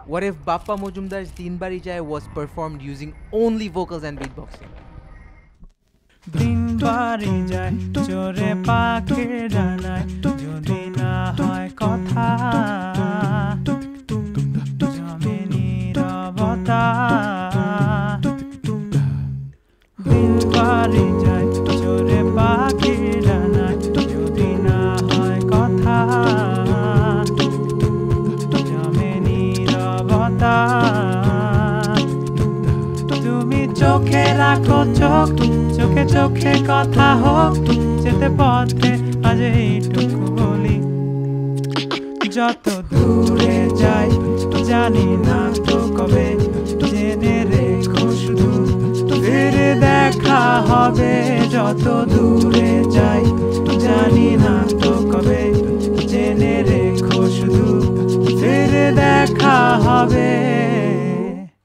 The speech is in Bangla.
What if Bappa Mojumdar's Teen Bari Jai was performed using only vocals and beatboxing? দিন বাড়ি যায় চোরে পাখির ডানায় যদি না হয় কথা জমে নীরবতা দিন বাড়ি যায় চোরে পাখির ডানায় যদি না হয় কথা জমে নীরবতা তুমি চোখে রাখো চোখ চোখে চোখে কথা হোক যেতে পথে আজ এইটুকু বলি যত দূরে যাই জানি না তো কবে জেনে রেখো শুধু ফিরে দেখা হবে যত দূরে যাই জানি না তো কবে